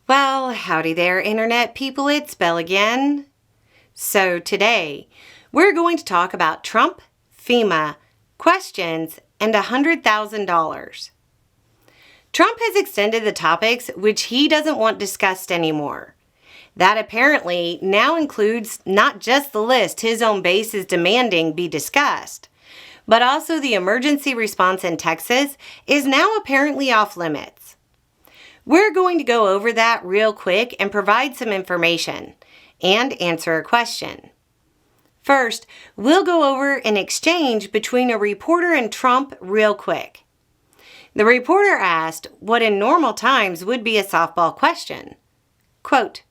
Well, howdy there, Internet people. It's Belle again. So today, we're going to talk about Trump, FEMA, questions, and $100,000. Trump has extended the topics which he doesn't want discussed anymore. That apparently now includes not just the list his own base is demanding be discussed, but also the emergency response in Texas is now apparently off limits. We're going to go over that real quick and provide some information and answer a question. First, we'll go over an exchange between a reporter and Trump real quick. The reporter asked what in normal times would be a softball question. Quote,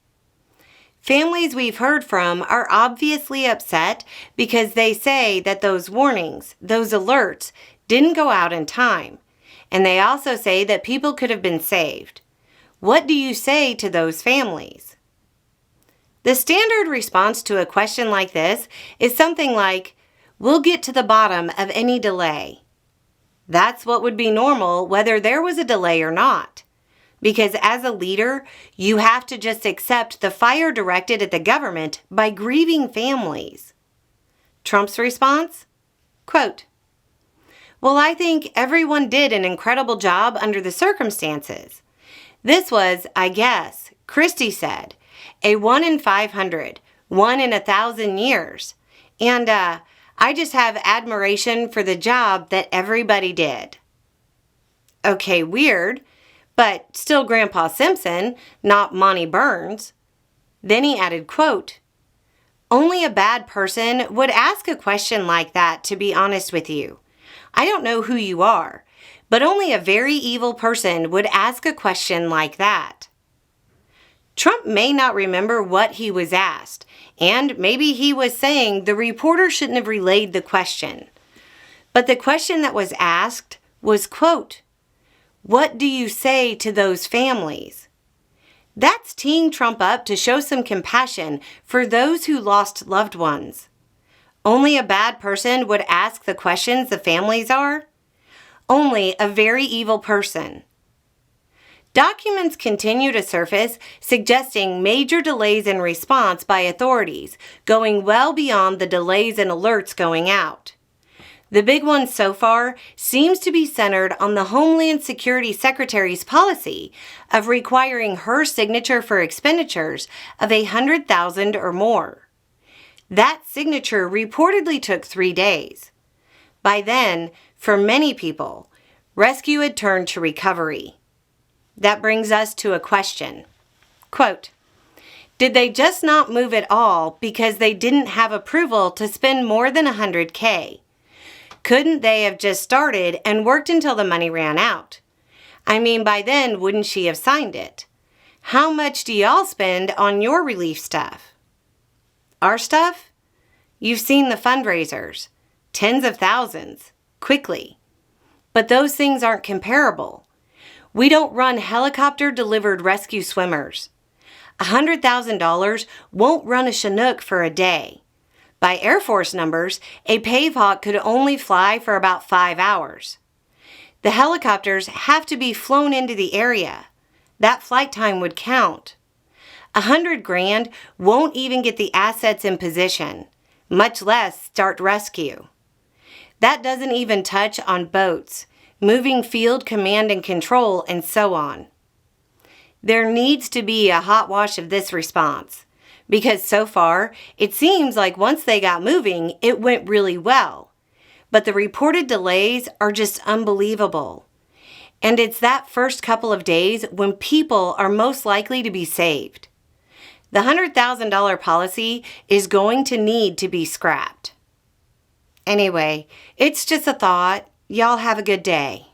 "Families we've heard from are obviously upset because they say that those warnings, those alerts, didn't go out in time. And they also say that people could have been saved. What do you say to those families?" The standard response to a question like this is something like, "We'll get to the bottom of any delay." That's what would be normal whether there was a delay or not. Because as a leader, you have to just accept the fire directed at the government by grieving families. Trump's response? Quote, "Well, I think everyone did an incredible job under the circumstances. This was, I guess," Christie said, "a 1 in 500, 1 in 1,000 years. And I just have admiration for the job that everybody did." Okay, weird, but still Grandpa Simpson, not Monty Burns. Then he added, quote, "Only a bad person would ask a question like that, to be honest with you. I don't know who you are, but only a very evil person would ask a question like that." Trump may not remember what he was asked, and maybe he was saying the reporter shouldn't have relayed the question. But the question that was asked was, quote, "What do you say to those families?" That's teeing Trump up to show some compassion for those who lost loved ones. Only a bad person would ask the questions the families are? Only a very evil person. Documents continue to surface suggesting major delays in response by authorities, going well beyond the delays and alerts going out. The big one so far seems to be centered on the Homeland Security Secretary's policy of requiring her signature for expenditures of $100,000 or more. That signature reportedly took 3 days. By then, for many people, rescue had turned to recovery. That brings us to a question. Quote, "Did they just not move at all because they didn't have approval to spend more than $100K? Couldn't they have just started and worked until the money ran out? I mean, by then, wouldn't she have signed it? How much do y'all spend on your relief stuff?" Our stuff? You've seen the fundraisers. Tens of thousands. Quickly. But those things aren't comparable. We don't run helicopter-delivered rescue swimmers. $100,000 won't run a Chinook for a day. By Air Force numbers, a Pavehawk could only fly for about 5 hours. The helicopters have to be flown into the area. That flight time would count. $100,000 won't even get the assets in position, much less start rescue. That doesn't even touch on boats, moving field command and control, and so on. There needs to be a hot wash of this response, because so far, it seems like once they got moving, it went really well. But the reported delays are just unbelievable. And it's that first couple of days when people are most likely to be saved. The $100,000 policy is going to need to be scrapped. Anyway, it's just a thought. Y'all have a good day.